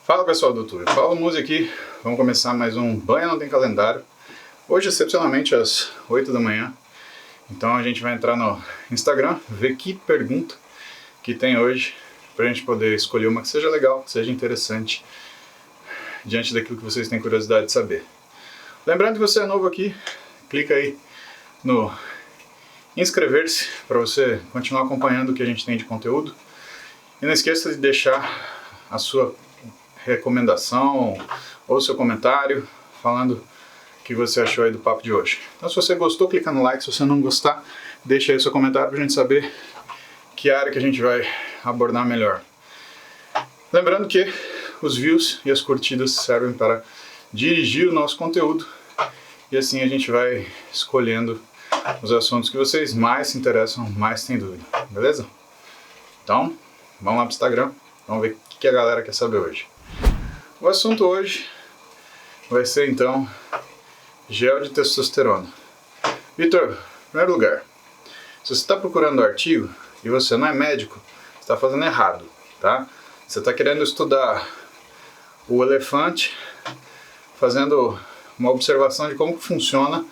Fala pessoal do YouTube, Paulo Musi aqui. Vamos começar mais um Banho Não Tem Calendário. Hoje, excepcionalmente, às 8 da manhã. Então a gente vai entrar no Instagram, ver que pergunta que tem hoje, pra gente poder escolher uma que seja legal, que seja interessante, diante daquilo que vocês têm curiosidade de saber. Lembrando que você é novo aqui, clica aí no inscrever-se para você continuar acompanhando o que a gente tem de conteúdo. E não esqueça de deixar a sua recomendação ou seu comentário falando o que você achou aí do papo de hoje. Então, se você gostou, clica no like. Se você não gostar, deixa aí o seu comentário pra gente saber que área que a gente vai abordar melhor. Lembrando que os views e as curtidas servem para dirigir o nosso conteúdo e assim a gente vai escolhendo os assuntos que vocês mais se interessam, mais têm dúvida, beleza? Então, vamos lá pro Instagram, vamos ver o que a galera quer saber hoje. O assunto hoje vai ser então gel de testosterona. Vitor, em primeiro lugar, se você está procurando o artigo e você não é médico, você está fazendo errado, tá? Você está querendo estudar o elefante, fazendo uma observação de como funciona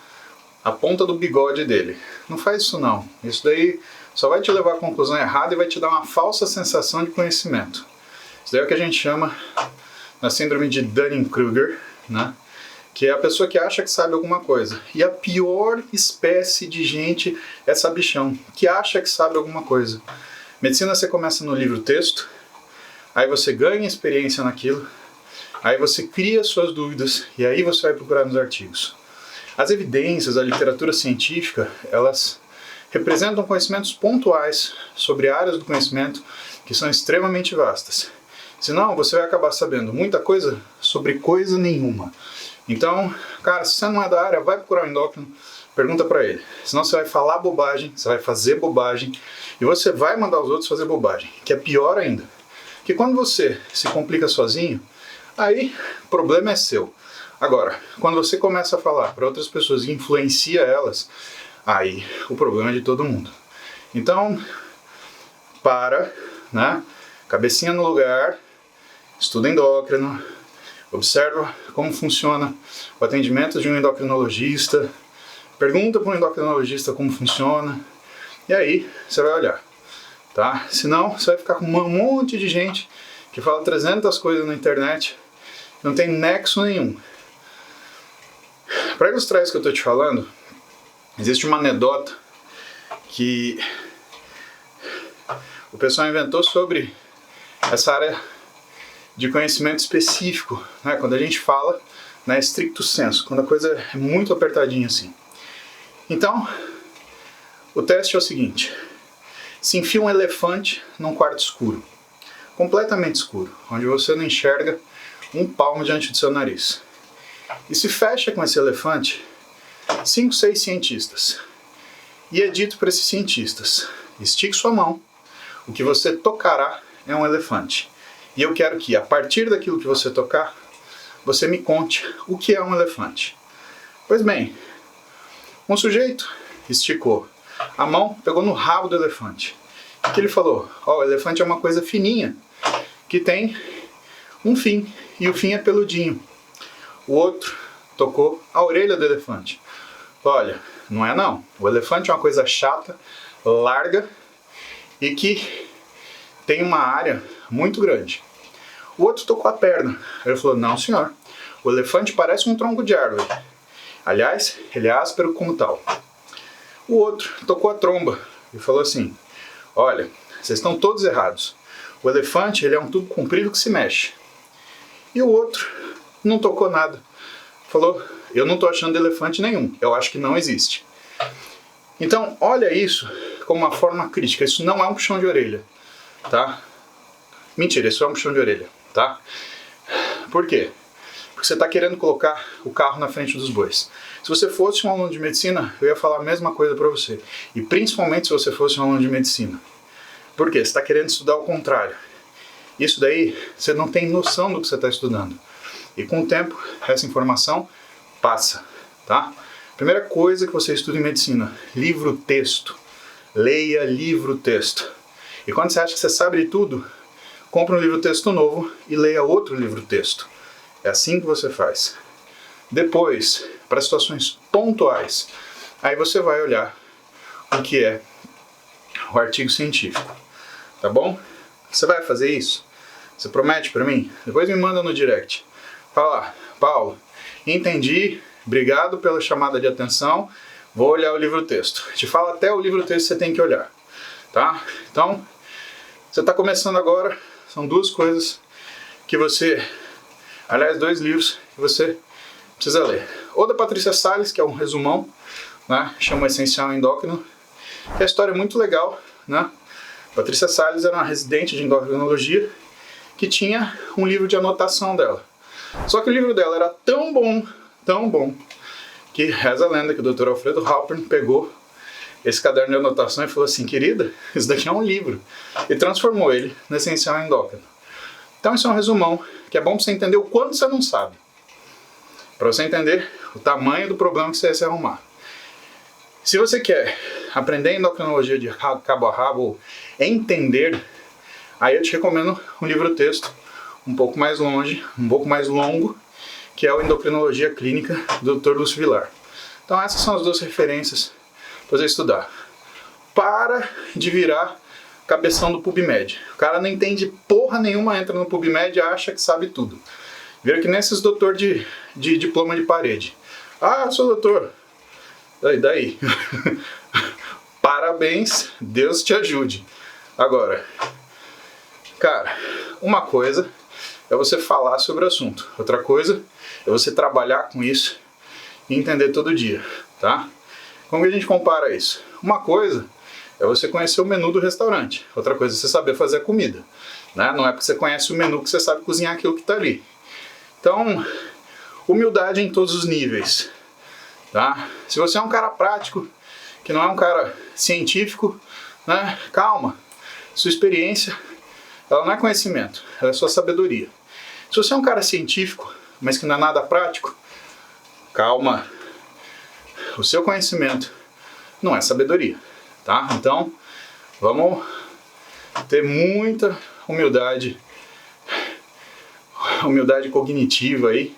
a ponta do bigode dele. Não faz isso não. Isso daí só vai te levar à conclusão errada e vai te dar uma falsa sensação de conhecimento. Isso daí é o que a gente chama na síndrome de Dunning-Kruger, né? Que é a pessoa que acha que sabe alguma coisa. E a pior espécie de gente é sabichão, que acha que sabe alguma coisa. Medicina você começa no livro-texto, aí você ganha experiência naquilo, aí você cria suas dúvidas e aí você vai procurar nos artigos. As evidências, a literatura científica, elas representam conhecimentos pontuais sobre áreas do conhecimento que são extremamente vastas. Senão, você vai acabar sabendo muita coisa sobre coisa nenhuma. Então, cara, se você não é da área, vai procurar um endócrino, pergunta pra ele. Senão você vai falar bobagem, você vai fazer bobagem e você vai mandar os outros fazer bobagem, que é pior ainda. Porque quando você se complica sozinho, aí o problema é seu. Agora, quando você começa a falar para outras pessoas e influencia elas, aí o problema é de todo mundo. Então, né? Cabecinha no lugar, estuda endócrino, observa como funciona o atendimento de um endocrinologista, pergunta para um endocrinologista como funciona, e aí você vai olhar, tá? Senão você vai ficar com um monte de gente que fala 300 coisas na internet, não tem nexo nenhum. Para ilustrar isso que eu estou te falando, existe uma anedota que o pessoal inventou sobre essa área de conhecimento específico, né? Quando a gente fala, né, stricto sensu, quando a coisa é muito apertadinha assim. Então, o teste é o seguinte: se enfia um elefante num quarto escuro, completamente escuro, onde você não enxerga um palmo diante do seu nariz. E se fecha com esse elefante 5, 6 cientistas. E é dito para esses cientistas: estique sua mão, o que você tocará é um elefante. E eu quero que, a partir daquilo que você tocar, você me conte o que é um elefante. Pois bem, um sujeito esticou a mão, pegou no rabo do elefante. O que ele falou? O elefante é uma coisa fininha, que tem um fim, e o fim é peludinho. O outro tocou a orelha do elefante. Olha, não é não. O elefante é uma coisa chata, larga e que tem uma área muito grande. O outro tocou a perna. Ele falou: não senhor, o elefante parece um tronco de árvore. Aliás, ele é áspero como tal. O outro tocou a tromba e falou assim: olha, vocês estão todos errados. O elefante, ele é um tubo comprido que se mexe. E o outro não tocou nada. Falou: eu não estou achando elefante nenhum, eu acho que não existe. Então, olha isso como uma forma crítica. Isso não é um puxão de orelha, tá? Mentira, isso é um puxão de orelha, tá? Por quê? Porque você está querendo colocar o carro na frente dos bois. Se você fosse um aluno de medicina, eu ia falar a mesma coisa para você. E principalmente se você fosse um aluno de medicina. Por quê? Você está querendo estudar o contrário. Isso daí, você não tem noção do que você está estudando. E com o tempo, essa informação passa, tá? Primeira coisa que você estuda em medicina: livro-texto. Leia livro-texto. E quando você acha que você sabe de tudo, compre um livro-texto novo e leia outro livro-texto. É assim que você faz. Depois, para situações pontuais, aí você vai olhar o que é o artigo científico. Tá bom? Você vai fazer isso? Você promete para mim? Depois me manda no direct. Fala, Paulo, entendi, obrigado pela chamada de atenção, vou olhar o livro-texto. Te falo até o livro-texto que você tem que olhar. Tá? Então, você está começando agora, são duas coisas que você... Aliás, 2 livros que você precisa ler. O da Patrícia Salles, que é um resumão, né? Chama Essencial Endócrino, que a história é muito legal, né? Patrícia Salles era uma residente de endocrinologia que tinha um livro de anotação dela. Só que o livro dela era tão bom, que reza a lenda que o Dr. Alfredo Halpern pegou esse caderno de anotação e falou assim: querida, isso daqui é um livro, e transformou ele no Essencial Endócrino. Então isso é um resumão, que é bom para você entender o quanto você não sabe, para você entender o tamanho do problema que você vai se arrumar. Se você quer aprender endocrinologia de cabo a rabo, ou entender, aí eu te recomendo um livro-texto um pouco mais longo, que é o Endocrinologia Clínica, do Dr. Lúcio Vilar. Então essas são as 2 referências para você estudar. Para de virar cabeção do PubMed. O cara não entende porra nenhuma, entra no PubMed e acha que sabe tudo. Vira que nesses doutor de diploma de parede. Ah, sou doutor. Daí. Parabéns, Deus te ajude. Agora, cara, uma coisa é você falar sobre o assunto. Outra coisa é você trabalhar com isso e entender todo dia, tá? Como que a gente compara isso? Uma coisa é você conhecer o menu do restaurante. Outra coisa é você saber fazer a comida, né? Não é porque você conhece o menu que você sabe cozinhar aquilo que está ali. Então, humildade em todos os níveis, tá? Se você é um cara prático, que não é um cara científico, né? Calma. Sua experiência, ela não é conhecimento, ela é sua sabedoria. Se você é um cara científico, mas que não é nada prático, calma. O seu conhecimento não é sabedoria, tá? Então, vamos ter muita humildade cognitiva aí,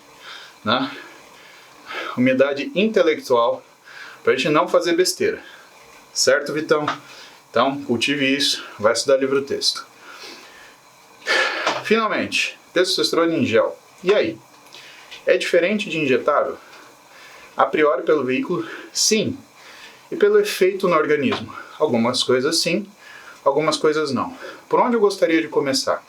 né? Humildade intelectual, pra gente não fazer besteira. Certo, Vitão? Então, cultive isso, vai estudar livro-texto. Finalmente, testosterona em gel. E aí? É diferente de injetável? A priori pelo veículo, sim. E pelo efeito no organismo? Algumas coisas sim, algumas coisas não. Por onde eu gostaria de começar?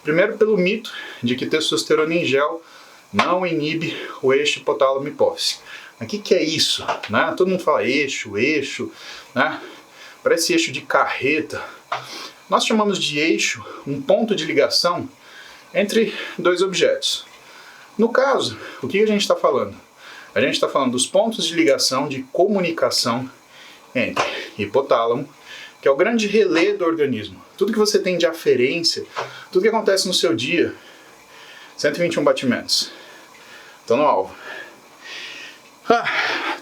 Primeiro pelo mito de que testosterona em gel não inibe o eixo hipotálamo-hipófise. O que é isso? Né? Todo mundo fala eixo, né? Parece eixo de carreta. Nós chamamos de eixo um ponto de ligação entre 2 objetos. No caso, o que a gente está falando? A gente está falando dos pontos de ligação, de comunicação entre hipotálamo, que é o grande relé do organismo. Tudo que você tem de aferência, tudo que acontece no seu dia, 121 batimentos. Estou no alvo.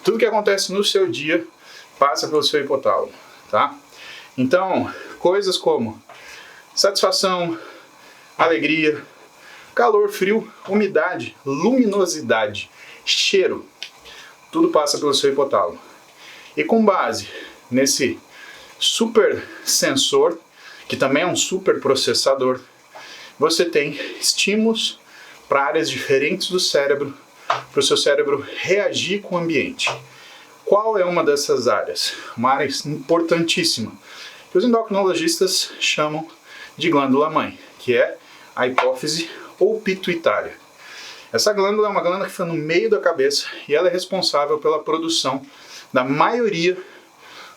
Tudo que acontece no seu dia passa pelo seu hipotálamo, tá? Então, coisas como satisfação, alegria, calor, frio, umidade, luminosidade, cheiro, tudo passa pelo seu hipotálamo. E com base nesse super sensor, que também é um super processador, você tem estímulos para áreas diferentes do cérebro, para o seu cérebro reagir com o ambiente. Qual é uma dessas áreas? Uma área importantíssima, que os endocrinologistas chamam de glândula-mãe, que é a hipófise ou pituitária. Essa glândula é uma glândula que fica no meio da cabeça e ela é responsável pela produção da maioria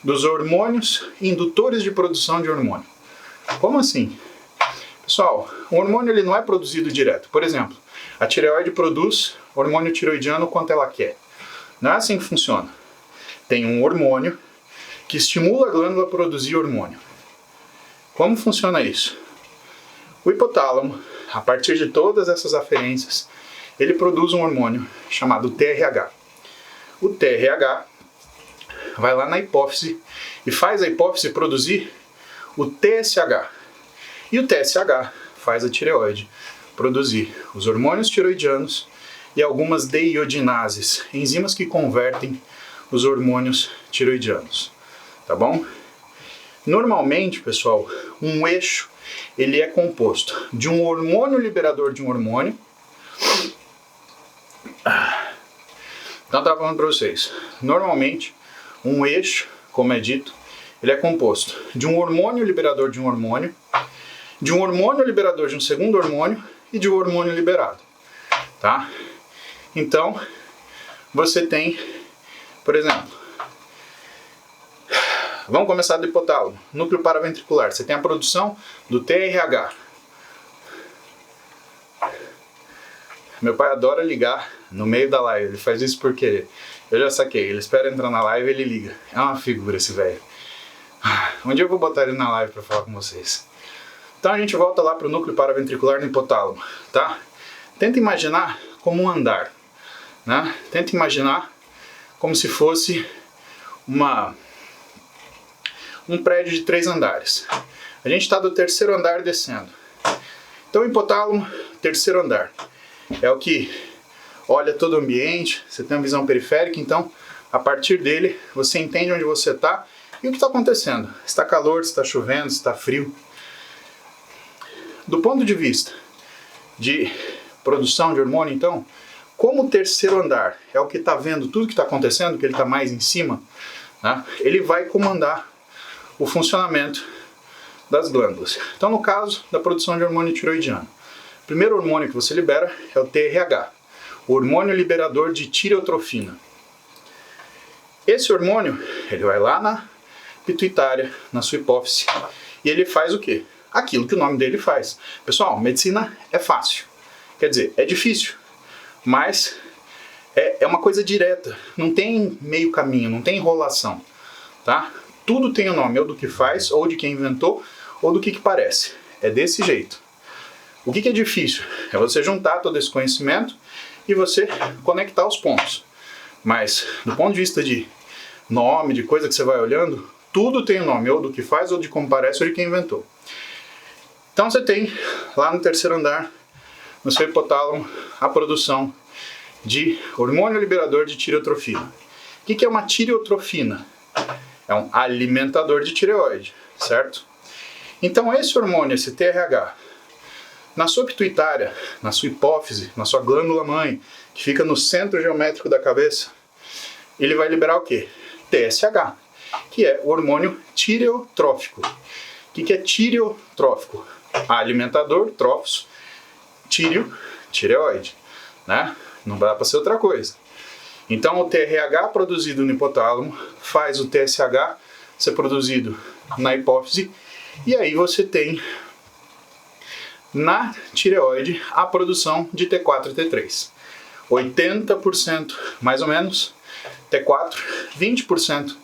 dos hormônios indutores de produção de hormônio. Como assim? Pessoal, o hormônio ele não é produzido direto. Por exemplo, a tireoide produz hormônio tiroidiano quanto ela quer. Não é assim que funciona. Tem um hormônio que estimula a glândula a produzir hormônio. Como funciona isso? O hipotálamo, a partir de todas essas aferências, ele produz um hormônio chamado TRH. O TRH vai lá na hipófise e faz a hipófise produzir o TSH. E o TSH faz a tireoide produzir os hormônios tiroidianos e algumas deiodinases, enzimas que convertem os hormônios tiroidianos, tá bom? Normalmente, pessoal, um eixo ele é composto de um hormônio liberador de um hormônio. Então, estava falando para vocês, normalmente um eixo, como é dito, ele é composto de um hormônio liberador de um hormônio liberador de um segundo hormônio e de um hormônio liberado, tá? Então, você tem, por exemplo, vamos começar do hipotálamo, núcleo paraventricular. Você tem a produção do TRH. Meu pai adora ligar no meio da live, ele faz isso por querer. Eu já saquei, ele espera entrar na live e ele liga. É uma figura esse velho. Um dia eu vou botar ele na live para falar com vocês. Então a gente volta lá para o núcleo paraventricular no hipotálamo, tá? Tenta imaginar como um andar, né? Tenta imaginar como se fosse um prédio de 3 andares. A gente está do 3º andar descendo. Então o hipotálamo, 3º andar, é o que olha todo o ambiente, você tem uma visão periférica, então a partir dele você entende onde você está e o que está acontecendo. Se está calor, se está chovendo, se está frio. Do ponto de vista de produção de hormônio, então, como o 3º andar é o que está vendo tudo que está acontecendo, que ele está mais em cima, né, ele vai comandar o funcionamento das glândulas. Então, no caso da produção de hormônio tiroidiano, o primeiro hormônio que você libera é o TRH, o hormônio liberador de tireotrofina. Esse hormônio, ele vai lá na pituitária, na sua hipófise, e ele faz o quê? Aquilo que o nome dele faz. Pessoal, medicina é fácil. Quer dizer, é difícil, mas é uma coisa direta. Não tem meio caminho, não tem enrolação, tá? Tudo tem o nome, ou do que faz, ou de quem inventou, ou do que parece. É desse jeito. O que é difícil? É você juntar todo esse conhecimento e você conectar os pontos. Mas, do ponto de vista de nome, de coisa que você vai olhando, tudo tem o nome, ou do que faz, ou de como parece, ou de quem inventou. Então você tem, lá no 3º andar, no seu hipotálamo, a produção de hormônio liberador de tireotrofina. O que é uma tireotrofina? É um alimentador de tireoide, certo? Então esse hormônio, esse TRH, na sua pituitária, na sua hipófise, na sua glândula mãe, que fica no centro geométrico da cabeça, ele vai liberar o quê? TSH, que é o hormônio tireotrófico. O que é tireotrófico? Alimentador, trófos, tíreo, tireoide, né? Não dá para ser outra coisa. Então o TRH produzido no hipotálamo faz o TSH ser produzido na hipófise e aí você tem na tireoide a produção de T4 e T3. 80% mais ou menos T4, 20%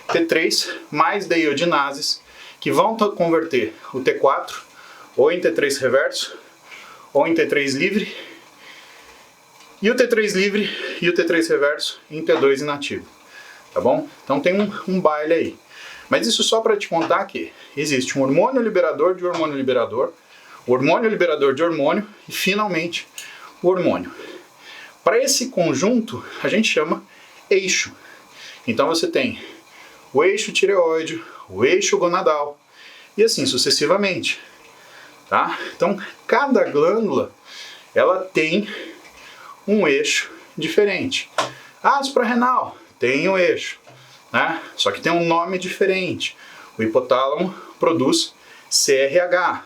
T3, mais deiodinases que vão converter o T4 ou em T3 reverso ou em T3 livre e o T3 livre e o T3 reverso em T2 inativo, tá bom? Então tem um baile aí. Mas isso só para te contar que existe um hormônio liberador de hormônio liberador, o hormônio liberador de hormônio e finalmente o hormônio. Para esse conjunto a gente chama eixo. Então você tem o eixo tireoide, o eixo gonadal e assim sucessivamente, tá? Então cada glândula ela tem um eixo diferente. A suprarrenal tem um eixo, né? Só que tem um nome diferente. O hipotálamo produz CRH,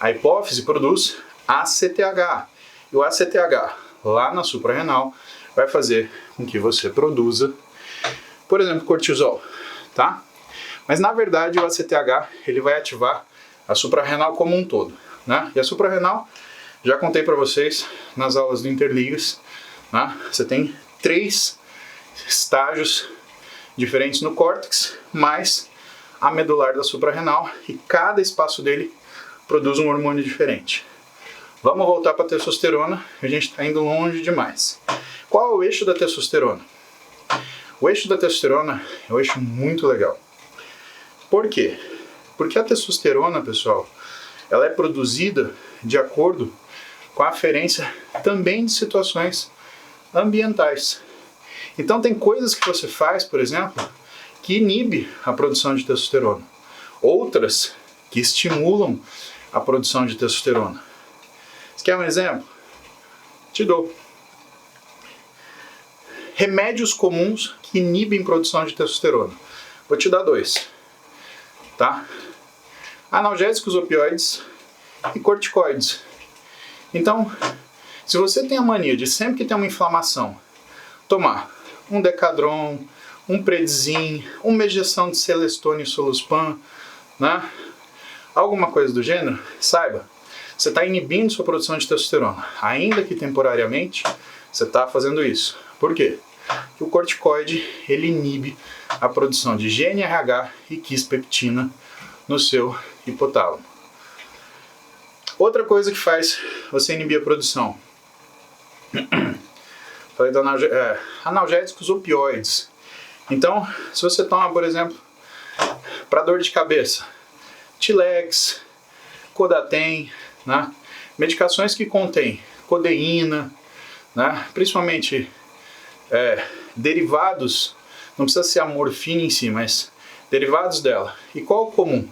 a hipófise produz ACTH e o ACTH lá na suprarrenal vai fazer com que você produza, por exemplo, cortisol, tá? Mas na verdade o ACTH ele vai ativar a suprarrenal como um todo, né? E a suprarrenal, já contei para vocês nas aulas do Interligas, né? Você tem 3 estágios diferentes no córtex, mais a medular da suprarrenal, e cada espaço dele produz um hormônio diferente. Vamos voltar para a testosterona, a gente está indo longe demais. Qual é o eixo da testosterona? O eixo da testosterona é um eixo muito legal. Por quê? Porque a testosterona, pessoal, ela é produzida de acordo com a aferência também de situações ambientais. Então tem coisas que você faz, por exemplo, que inibe a produção de testosterona. Outras que estimulam a produção de testosterona. Você quer um exemplo? Te dou. Remédios comuns que inibem a produção de testosterona. Vou te dar 2. Tá? Analgésicos, opioides e corticoides. Então, se você tem a mania de sempre que tem uma inflamação, tomar um Decadron, um Predzin, uma injeção de Celestone e Soluspan, né? Alguma coisa do gênero, saiba, você está inibindo sua produção de testosterona. Ainda que temporariamente, você está fazendo isso. Por quê? Porque o corticoide, ele inibe a produção de GNRH e quispeptina no seu hipotálamo. Outra coisa que faz você inibir a produção. Falei do analgésicos opioides. Então, se você toma, por exemplo, para dor de cabeça, Tilex, Codatem, né? Medicações que contêm codeína, né? Principalmente derivados, não precisa ser a morfina em si, mas derivados dela. E qual o comum?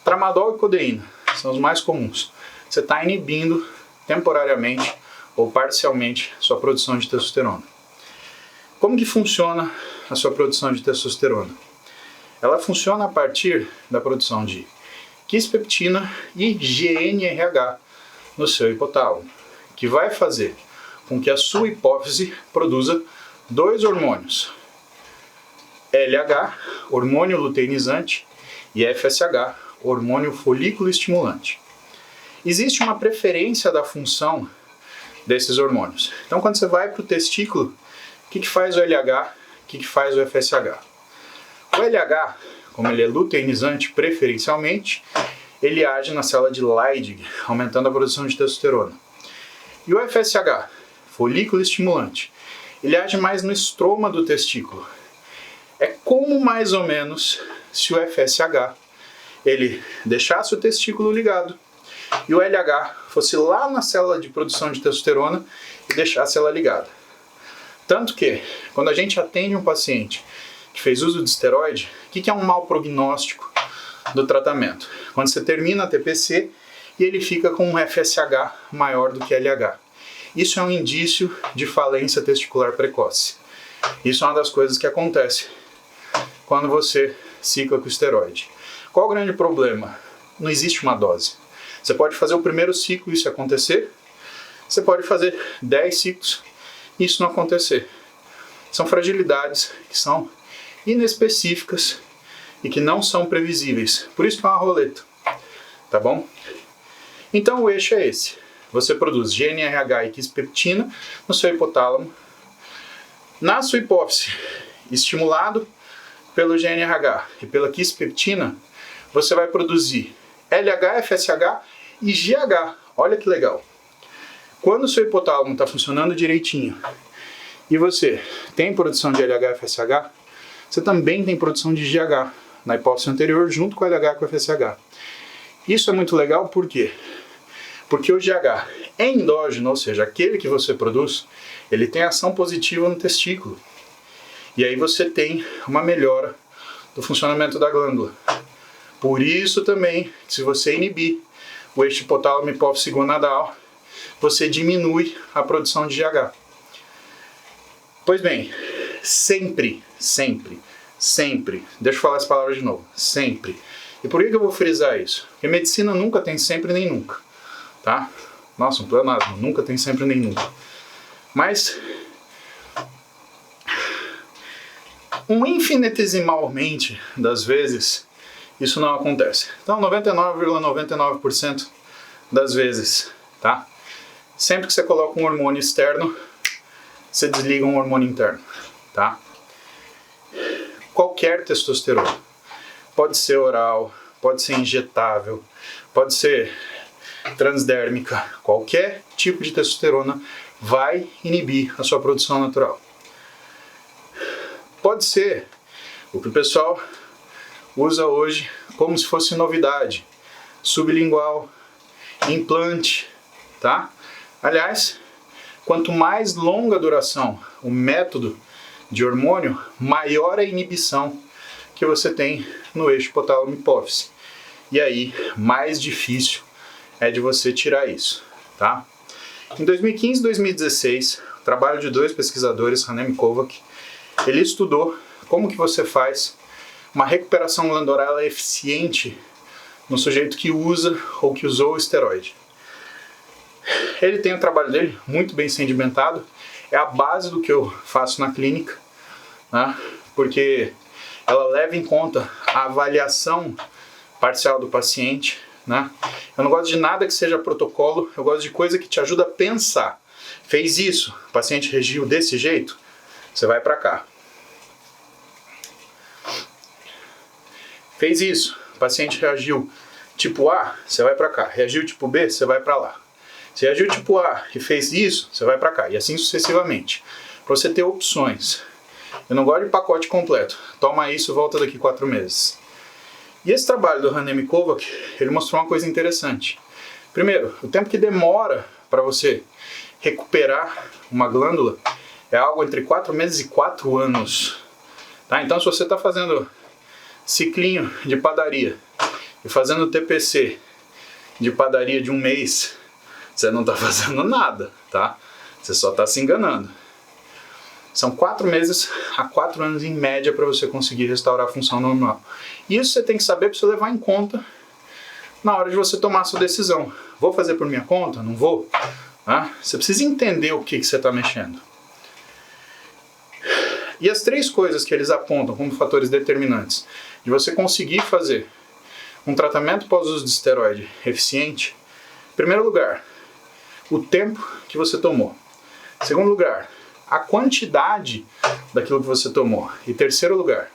Tramadol e codeína são os mais comuns. Você está inibindo temporariamente ou parcialmente sua produção de testosterona. Como que funciona a sua produção de testosterona? Ela funciona a partir da produção de quispeptina e GNRH no seu hipotálamo, que vai fazer com que a sua hipófise produza 2 hormônios, LH, hormônio luteinizante, e FSH, hormônio folículo estimulante. Existe uma preferência da função desses hormônios. Então, quando você vai para o testículo, o que faz o LH, o que faz o FSH? O LH, como ele é luteinizante preferencialmente, ele age na célula de Leydig, aumentando a produção de testosterona. E o FSH, folículo estimulante, ele age mais no estroma do testículo. É como mais ou menos se o FSH ele deixasse o testículo ligado e o LH fosse lá na célula de produção de testosterona e deixasse ela ligada. Tanto que, quando a gente atende um paciente que fez uso de esteroide, o que é um mau prognóstico do tratamento? Quando você termina a TPC e ele fica com um FSH maior do que LH. Isso é um indício de falência testicular precoce. Isso é uma das coisas que acontece quando você cicla com esteroide. Qual o grande problema? Não existe uma dose. Você pode fazer o primeiro ciclo e isso acontecer. Você pode fazer 10 ciclos e isso não acontecer. São fragilidades que são inespecíficas e que não são previsíveis. Por isso que é uma roleta. Tá bom? Então o eixo é esse. Você produz GNRH e quispeptina no seu hipotálamo. Na sua hipófise, estimulado pelo GNRH e pela quispeptina, você vai produzir LH, FSH e GH. Olha que legal. Quando o seu hipotálamo está funcionando direitinho e você tem produção de LH e FSH, você também tem produção de GH na hipófise anterior junto com o LH e com o FSH. Isso é muito legal por quê? Porque o GH é endógeno, ou seja, aquele que você produz, ele tem ação positiva no testículo. E aí você tem uma melhora do funcionamento da glândula. Por isso também, se você inibir o eixo hipotálamo hipófise gonadal, você diminui a produção de GH. Pois bem, sempre, deixa eu falar essa palavra de novo, sempre. E por que eu vou frisar isso? Porque medicina nunca tem sempre nem nunca, tá? Nossa, um pleonasmo, nunca tem sempre nem nunca. Mas, infinitesimalmente das vezes, isso não acontece. Então, 99,99% das vezes, tá? Sempre que você coloca um hormônio externo, você desliga um hormônio interno, tá? Qualquer testosterona. Pode ser oral, pode ser injetável, pode ser transdérmica. Qualquer tipo de testosterona vai inibir a sua produção natural. Pode ser o que o pessoal usa hoje como se fosse novidade. Sublingual, implante, tá? Aliás, quanto mais longa a duração o método de hormônio, maior a inibição que você tem no eixo hipotálamo-hipófise. E aí, mais difícil é de você tirar isso, tá? Em 2015 e 2016, o trabalho de dois pesquisadores, Hanem e Kovac, ele estudou como que você faz uma recuperação glandular eficiente no sujeito que usa ou que usou o esteroide. Ele tem o trabalho dele muito bem sedimentado, é a base do que eu faço na clínica, né? Porque ela leva em conta a avaliação parcial do paciente, né? Eu não gosto de nada que seja protocolo, eu gosto de coisa que te ajuda a pensar. Fez isso, o paciente reagiu desse jeito, você vai para cá. Fez isso, o paciente reagiu tipo A, você vai para cá. Reagiu tipo B, você vai para lá. Se reagiu tipo A e fez isso, você vai para cá. E assim sucessivamente. Para você ter opções. Eu não gosto de pacote completo. Toma isso e volta daqui 4 meses. E esse trabalho do Hanem e Kovac, ele mostrou uma coisa interessante. Primeiro, o tempo que demora para você recuperar uma glândula é algo entre 4 meses e 4 anos. Tá? Então, se você está fazendo ciclinho de padaria e fazendo TPC de padaria de 1 mês, você não está fazendo nada, tá? Você só está se enganando. São 4 meses a 4 anos em média para você conseguir restaurar a função normal. Isso você tem que saber para você levar em conta na hora de você tomar a sua decisão. Vou fazer por minha conta? Não vou? Tá? Você precisa entender o que você está mexendo. E as 3 coisas que eles apontam como fatores determinantes de você conseguir fazer um tratamento pós-uso de esteroide eficiente: em primeiro lugar, o tempo que você tomou. Em segundo lugar, a quantidade daquilo que você tomou. E em terceiro lugar,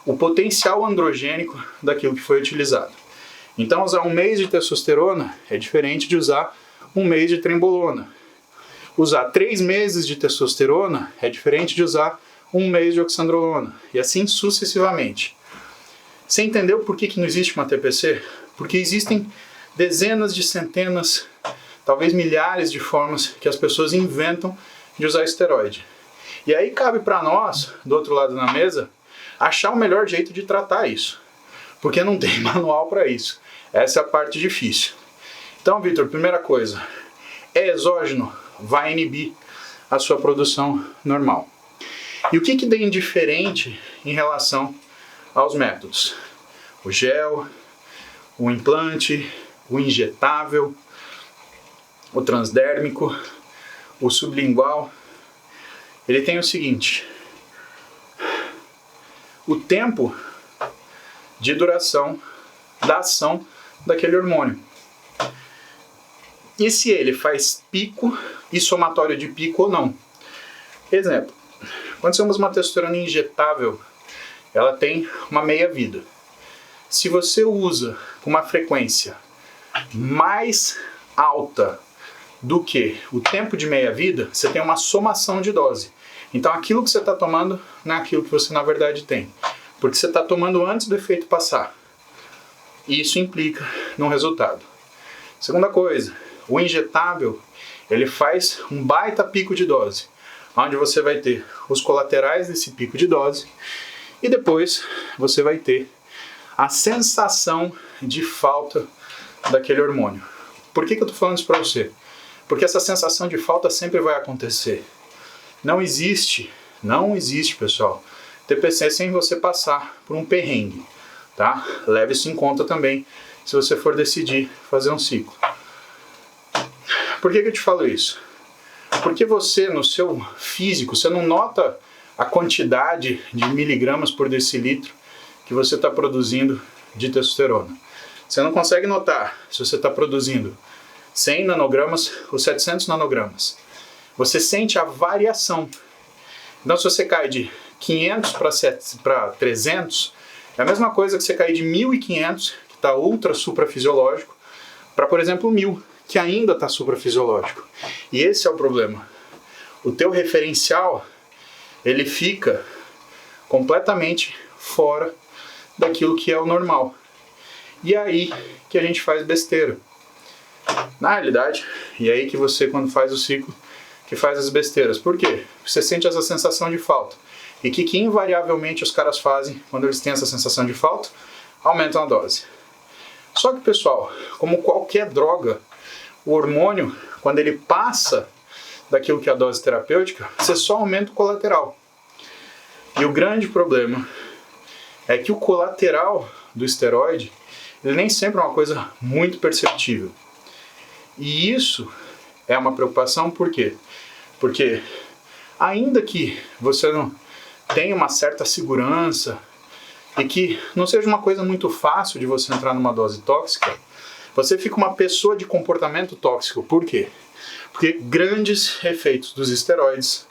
o potencial androgênico daquilo que foi utilizado. Então, usar 1 mês de testosterona é diferente de usar 1 mês de trembolona. Usar 3 meses de testosterona é diferente de usar 1 mês de oxandrolona. E assim sucessivamente. Você entendeu por que não existe uma TPC? Porque existem dezenas de centenas, talvez milhares de formas que as pessoas inventam de usar esteroide. E aí cabe para nós, do outro lado da mesa, achar o melhor jeito de tratar isso. Porque não tem manual para isso. Essa é a parte difícil. Então, Vitor, primeira coisa, é exógeno, vai inibir a sua produção normal. E o que tem diferente em relação aos métodos? O gel, o implante, o injetável, o transdérmico, o sublingual. Ele tem o seguinte: o tempo de duração da ação daquele hormônio. E se ele faz pico e somatório de pico ou não. Exemplo, quando você usa uma testosterona injetável, ela tem uma meia-vida. Se você usa com uma frequência mais alta do que o tempo de meia-vida, você tem uma somação de dose. Então aquilo que você está tomando não é aquilo que você na verdade tem. Porque você está tomando antes do efeito passar. E isso implica num resultado. Segunda coisa, o injetável, ele faz um baita pico de dose, onde você vai ter os colaterais desse pico de dose e depois você vai ter a sensação de falta daquele hormônio. Por que eu estou falando isso para você? Porque essa sensação de falta sempre vai acontecer. Não existe, pessoal, TPC sem você passar por um perrengue, tá? Leve isso em conta também se você for decidir fazer um ciclo. Por que eu te falo isso? Porque você, no seu físico, você não nota a quantidade de miligramas por decilitro que você está produzindo de testosterona. Você não consegue notar se você está produzindo 100 nanogramas ou 700 nanogramas. Você sente a variação. Então, se você cai de 500 para 300, é a mesma coisa que você cair de 1.500, que está ultra suprafisiológico, para, por exemplo, 1.000, que ainda está suprafisiológico. E esse é o problema. O teu referencial, ele fica completamente fora daquilo que é o normal. E aí que a gente faz besteira. Na realidade, e é aí que você, quando faz o ciclo, que faz as besteiras. Por quê? Você sente essa sensação de falta. E que invariavelmente os caras fazem quando eles têm essa sensação de falta? Aumentam a dose. Só que, pessoal, como qualquer droga, o hormônio, quando ele passa daquilo que é a dose terapêutica, você só aumenta o colateral. E o grande problema é que o colateral do esteroide, ele nem sempre é uma coisa muito perceptível. E isso é uma preocupação, por quê? Porque ainda que você não tenha uma certa segurança e que não seja uma coisa muito fácil de você entrar numa dose tóxica, você fica uma pessoa de comportamento tóxico. Por quê? Porque grandes efeitos dos esteroides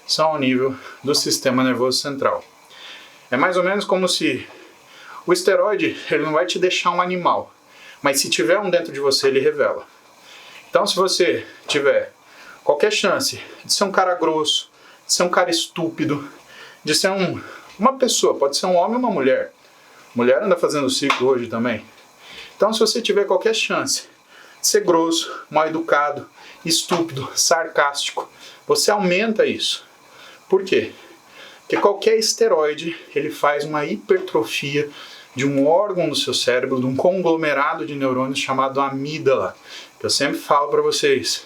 são ao nível do sistema nervoso central. É mais ou menos como se o esteroide, ele não vai te deixar um animal, mas se tiver um dentro de você, ele revela. Então, se você tiver qualquer chance de ser um cara grosso, de ser um cara estúpido, de ser uma pessoa, pode ser um homem ou uma mulher. Mulher anda fazendo ciclo hoje também. Então, se você tiver qualquer chance de ser grosso, mal educado, estúpido, sarcástico, você aumenta isso. Por quê? Porque qualquer esteroide, ele faz uma hipertrofia de um órgão do seu cérebro, de um conglomerado de neurônios chamado amígdala, que eu sempre falo para vocês,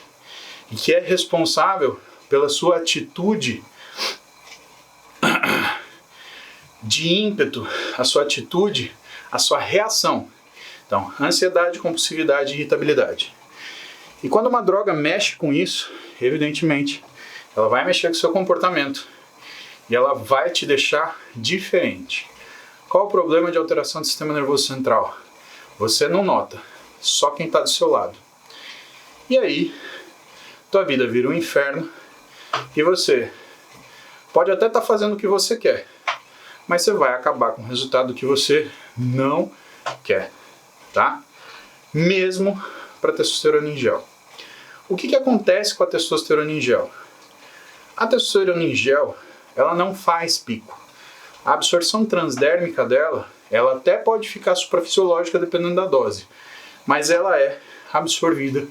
e que é responsável pela sua atitude de ímpeto, a sua atitude, a sua reação. Então, ansiedade, compulsividade e irritabilidade. E quando uma droga mexe com isso, evidentemente, ela vai mexer com o seu comportamento e ela vai te deixar diferente. Qual o problema de alteração do sistema nervoso central? Você não nota, só quem está do seu lado. E aí, tua vida vira um inferno e você pode até estar fazendo o que você quer, mas você vai acabar com o resultado que você não quer, tá? Mesmo para testosterona em gel. O que acontece com a testosterona em gel? A testosterona em gel, ela não faz pico. A absorção transdérmica dela, ela até pode ficar suprafisiológica dependendo da dose, mas ela é absorvida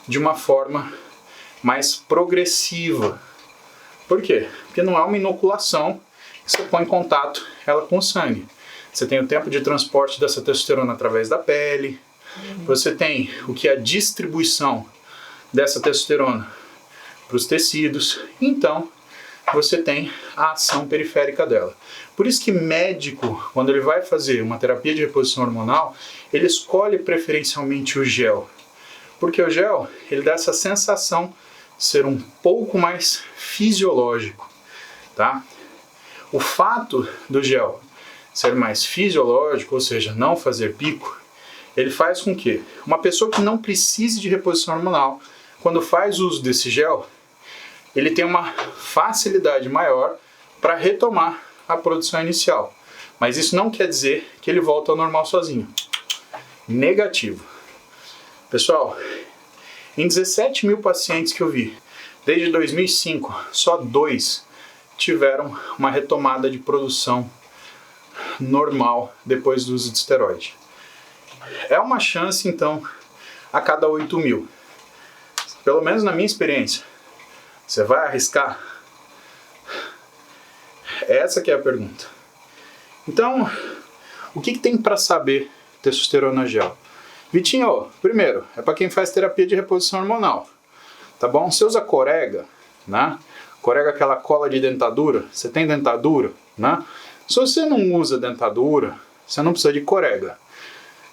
de uma forma mais progressiva. Por quê? Porque não é uma inoculação que você põe em contato ela com o sangue. Você tem o tempo de transporte dessa testosterona através da pele, você tem o que é a distribuição dessa testosterona para os tecidos, então você tem a ação periférica dela. Por isso que médico, quando ele vai fazer uma terapia de reposição hormonal, ele escolhe preferencialmente o gel. Porque o gel, ele dá essa sensação de ser um pouco mais fisiológico, tá? O fato do gel ser mais fisiológico, ou seja, não fazer pico, ele faz com que uma pessoa que não precise de reposição hormonal, quando faz uso desse gel, ele tem uma facilidade maior para retomar a produção inicial. Mas isso não quer dizer que ele volta ao normal sozinho. Negativo. Pessoal, em 17 mil pacientes que eu vi, desde 2005, só 2 tiveram uma retomada de produção normal depois do uso de esteroide. É uma chance, então, a cada 8 mil. Pelo menos na minha experiência. Você vai arriscar? Essa que é a pergunta. Então, o que tem para saber testosterona gel? Vitinho, primeiro, é para quem faz terapia de reposição hormonal, tá bom? Você usa Corega, né? Corega é aquela cola de dentadura, você tem dentadura, né? Se você não usa dentadura, você não precisa de Corega.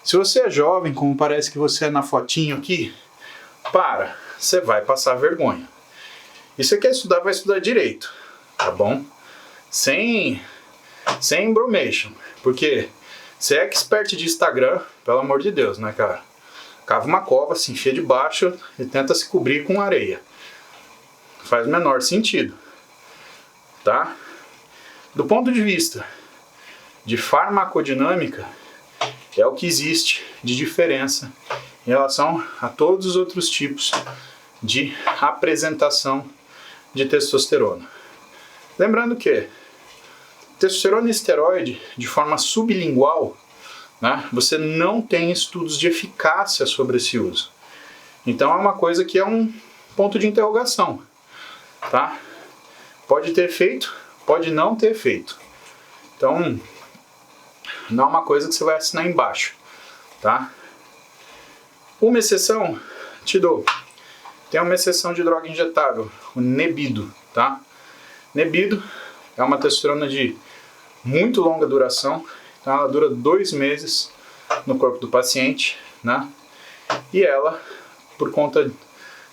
Se você é jovem, como parece que você é na fotinho aqui, você vai passar vergonha. E você quer estudar, vai estudar direito, tá bom? Sem embromation, porque você é expert de Instagram, pelo amor de Deus, né, cara? Cava uma cova, se enfia debaixo e tenta se cobrir com areia. Faz o menor sentido, tá? Do ponto de vista de farmacodinâmica, é o que existe de diferença em relação a todos os outros tipos de apresentação de testosterona. Lembrando que testosterona e esteroide, de forma sublingual, né, você não tem estudos de eficácia sobre esse uso. Então é uma coisa que é um ponto de interrogação, tá? Pode ter efeito, pode não ter efeito. Então, não é uma coisa que você vai assinar embaixo, tá? Uma exceção, te dou. Tem uma exceção de droga injetável, o Nebido, tá? Nebido é uma testosterona de muito longa duração, tá? Ela dura 2 meses no corpo do paciente, né? E ela, por conta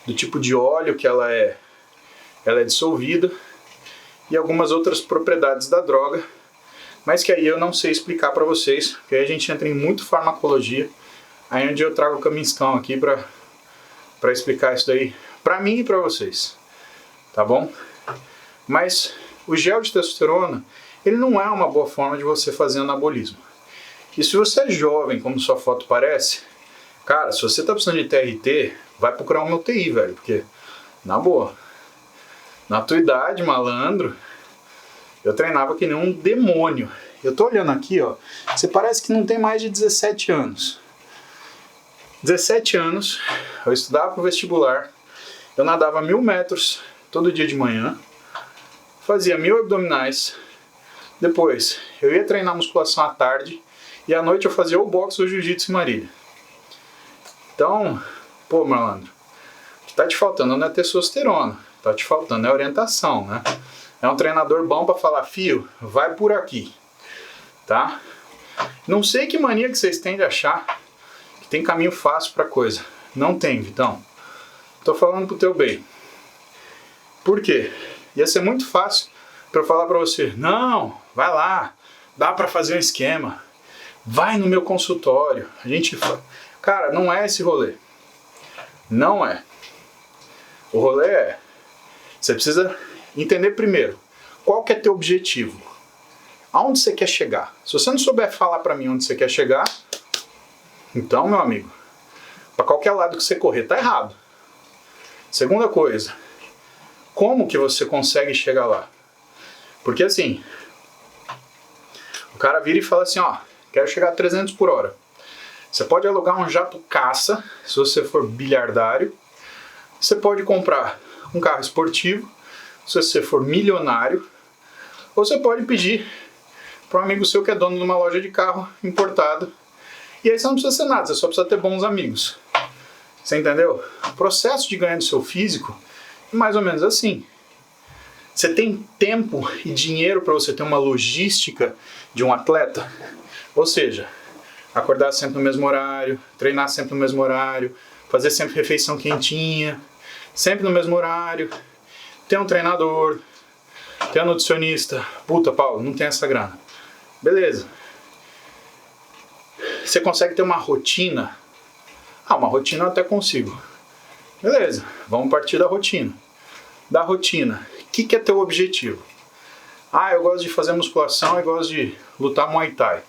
do tipo de óleo que ela é dissolvida e algumas outras propriedades da droga, mas que aí eu não sei explicar para vocês, porque aí a gente entra em muito farmacologia, aí onde eu trago o Kaminsky aqui para explicar isso daí para mim e para vocês, tá bom? Mas o gel de testosterona, ele não é uma boa forma de você fazer anabolismo. E se você é jovem, como sua foto parece, cara, se você tá precisando de TRT, vai procurar uma UTI, velho, porque, na boa, na tua idade, malandro, eu treinava que nem um demônio. Eu tô olhando aqui, ó, você parece que não tem mais de 17 anos. 17 anos, eu estudava pro vestibular, eu nadava 1000 metros todo dia de manhã, fazia 1000 abdominais, depois eu ia treinar musculação à tarde e à noite eu fazia o boxe ou jiu-jitsu em Marília. Então, pô, malandro, o que tá te faltando não é testosterona, tá te faltando é orientação, né? É um treinador bom pra falar, fio, vai por aqui, tá? Não sei que mania que vocês têm de achar que tem caminho fácil pra coisa. Não tem, Vitão. Tô falando pro teu bem. Por quê? Ia ser muito fácil pra eu falar pra você, não, vai lá, dá pra fazer um esquema, vai no meu consultório, a gente... Cara, não é esse rolê. Não é. O rolê é... Você precisa entender primeiro qual que é teu objetivo. Aonde você quer chegar? Se você não souber falar pra mim onde você quer chegar, então, meu amigo, pra qualquer lado que você correr, tá errado. Segunda coisa, como que você consegue chegar lá? Porque assim, o cara vira e fala assim, ó, quero chegar a 300 por hora. Você pode alugar um jato caça, se você for bilhardário. Você pode comprar um carro esportivo, se você for milionário. Ou você pode pedir para um amigo seu que é dono de uma loja de carro importado. E aí você não precisa ser nada, você só precisa ter bons amigos. Você entendeu? O processo de ganhar do seu físico é mais ou menos assim. Você tem tempo e dinheiro para você ter uma logística de um atleta? Ou seja, acordar sempre no mesmo horário, treinar sempre no mesmo horário, fazer sempre refeição quentinha, sempre no mesmo horário, ter um treinador, ter um nutricionista. Puta, Paulo, não tem essa grana. Beleza. Você consegue ter uma rotina? Ah, uma rotina eu até consigo. Beleza, vamos partir da rotina. Da rotina, o que é teu objetivo? Ah, eu gosto de fazer musculação, eu gosto de lutar Muay Thai.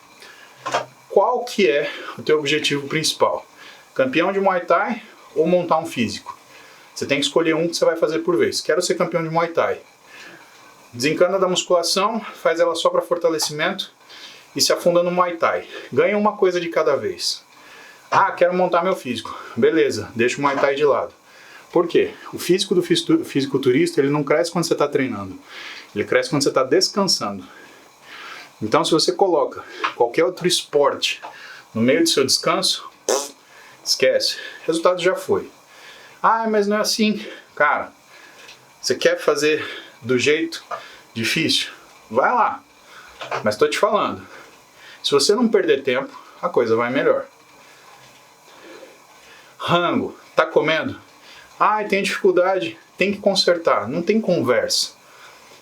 Qual que é o teu objetivo principal? Campeão de Muay Thai ou montar um físico? Você tem que escolher um que você vai fazer por vez. Quero ser campeão de Muay Thai. Desencana da musculação, faz ela só para fortalecimento e se afunda no Muay Thai. Ganha uma coisa de cada vez. Ah, quero montar meu físico. Beleza, deixa o Muay Thai de lado. Por quê? O físico do fisiculturista, ele não cresce quando você está treinando. Ele cresce quando você está descansando. Então, se você coloca qualquer outro esporte no meio do seu descanso, esquece. O resultado já foi. Ah, mas não é assim. Cara, você quer fazer do jeito difícil? Vai lá. Mas estou te falando. Se você não perder tempo, a coisa vai melhor. Rango, tá comendo? Ah, tem dificuldade, tem que consertar. Não tem conversa.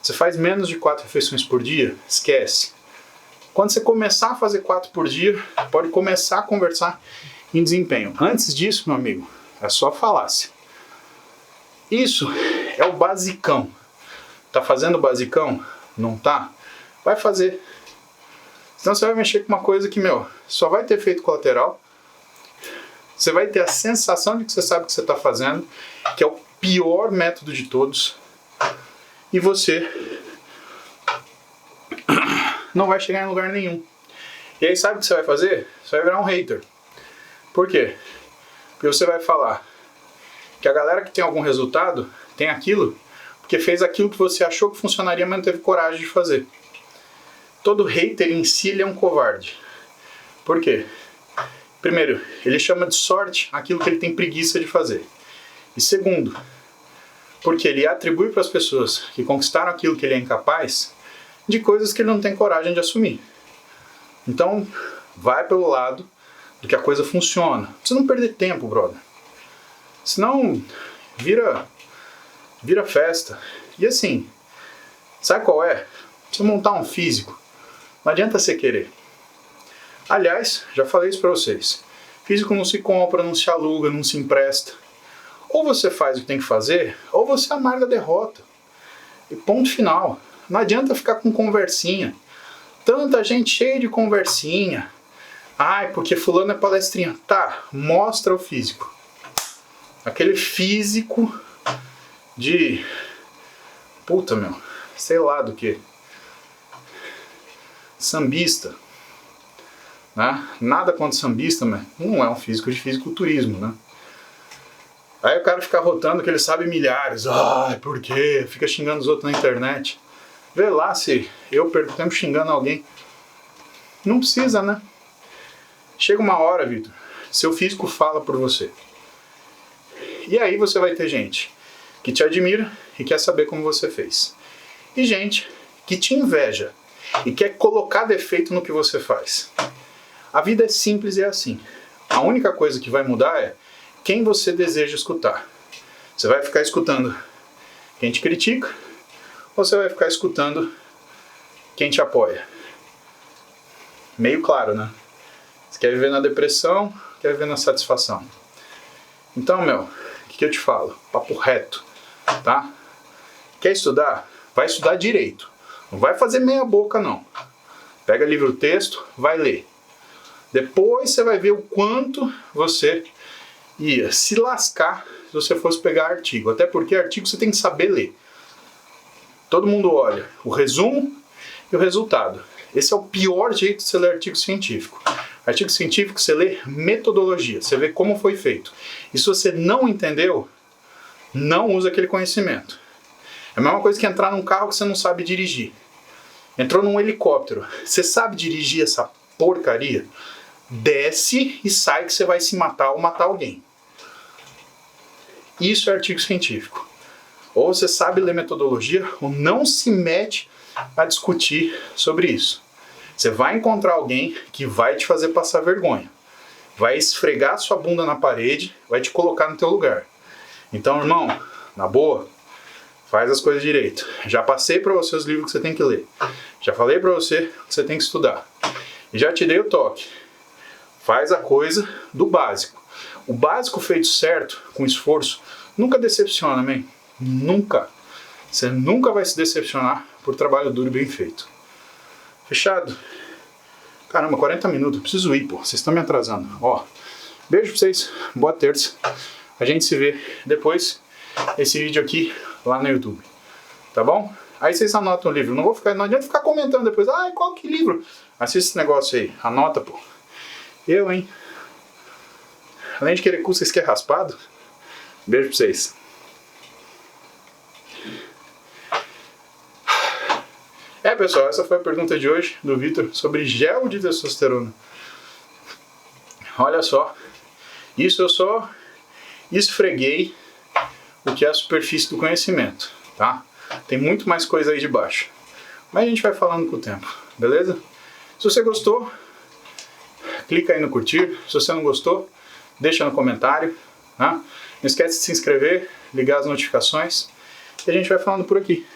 Você faz menos de 4 refeições por dia? Esquece. Quando você começar a fazer 4 por dia, pode começar a conversar em desempenho. Antes disso, meu amigo, é só falácia. Isso é o basicão. Tá fazendo o basicão? Não tá? Vai fazer. Senão você vai mexer com uma coisa que, só vai ter efeito colateral. Você vai ter a sensação de que você sabe o que você está fazendo, que é o pior método de todos. E você não vai chegar em lugar nenhum. E aí sabe o que você vai fazer? Você vai virar um hater. Por quê? Porque você vai falar, que a galera que tem algum resultado tem aquilo porque fez aquilo que você achou que funcionaria, mas não teve coragem de fazer. Todo hater em si ele é um covarde. Por quê? Primeiro, ele chama de sorte aquilo que ele tem preguiça de fazer. E segundo, porque ele atribui para as pessoas que conquistaram aquilo que ele é incapaz de coisas que ele não tem coragem de assumir. Então, vai pelo lado do que a coisa funciona. Não precisa não perder tempo, brother. Senão, vira festa. E assim, sabe qual é? Precisa montar um físico. Não adianta você querer. Aliás, já falei isso pra vocês. Físico não se compra, não se aluga, não se empresta. Ou você faz o que tem que fazer, ou você amarga a derrota. E ponto final. Não adianta ficar com conversinha. Tanta gente cheia de conversinha. Ai, porque fulano é palestrinha. Tá, mostra o físico. Aquele físico de... Puta, meu. Sei lá do que. Sambista. Né? Nada contra sambista, mas não é um físico de fisiculturismo, né? Aí o cara fica rotando que ele sabe milhares. Ai, por quê? Fica xingando os outros na internet. Vê lá se eu perco tempo xingando alguém. Não precisa, né? Chega uma hora, Vitor, seu físico fala por você. E aí você vai ter gente que te admira e quer saber como você fez. E gente que te inveja e quer colocar defeito no que você faz. A vida é simples e é assim. A única coisa que vai mudar é quem você deseja escutar. Você vai ficar escutando quem te critica ou você vai ficar escutando quem te apoia? Meio claro, né? Você quer viver na depressão, quer viver na satisfação. Então, meu, o que eu te falo? Papo reto, tá? Quer estudar? Vai estudar direito. Não vai fazer meia boca, não. Pega livro-texto, vai ler. Depois você vai ver o quanto você ia se lascar se você fosse pegar artigo. Até porque artigo você tem que saber ler. Todo mundo olha o resumo e o resultado. Esse é o pior jeito de você ler artigo científico. Artigo científico você lê metodologia, você vê como foi feito. E se você não entendeu, não usa aquele conhecimento. É a mesma coisa que entrar num carro que você não sabe dirigir. Entrou num helicóptero, você sabe dirigir essa porcaria? Desce e sai que você vai se matar ou matar alguém. Isso é artigo científico. Ou você sabe ler metodologia ou não se mete a discutir sobre isso. Você vai encontrar alguém que vai te fazer passar vergonha. Vai esfregar sua bunda na parede, vai te colocar no teu lugar. Então, irmão, na boa, faz as coisas direito. Já passei para você os livros que você tem que ler. Já falei para você que você tem que estudar. E já te dei o toque. Faz a coisa do básico. O básico feito certo, com esforço, nunca decepciona, man. Nunca. Você nunca vai se decepcionar por trabalho duro e bem feito. Fechado? Caramba, 40 minutos. Preciso ir, pô. Vocês estão me atrasando. Ó, beijo pra vocês. Boa terça. A gente se vê depois esse vídeo aqui lá no YouTube. Tá bom? Aí vocês anotam o livro. Não adianta ficar comentando depois. Ai, qual que livro? Assista esse negócio aí. Anota, pô. Eu, hein? Além de querer cu, vocês querem raspado? Beijo pra vocês. Pessoal, essa foi a pergunta de hoje do Vitor sobre gel de testosterona. Olha só, isso eu só esfreguei o que é a superfície do conhecimento, tá? Tem muito mais coisa aí de baixo, mas a gente vai falando com o tempo, beleza? Se você gostou, clica aí no curtir. Se você não gostou, deixa no comentário, tá? Não esquece de se inscrever, ligar as notificações e a gente vai falando por aqui.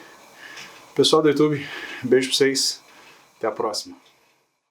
Pessoal do YouTube, beijo pra vocês. Até a próxima.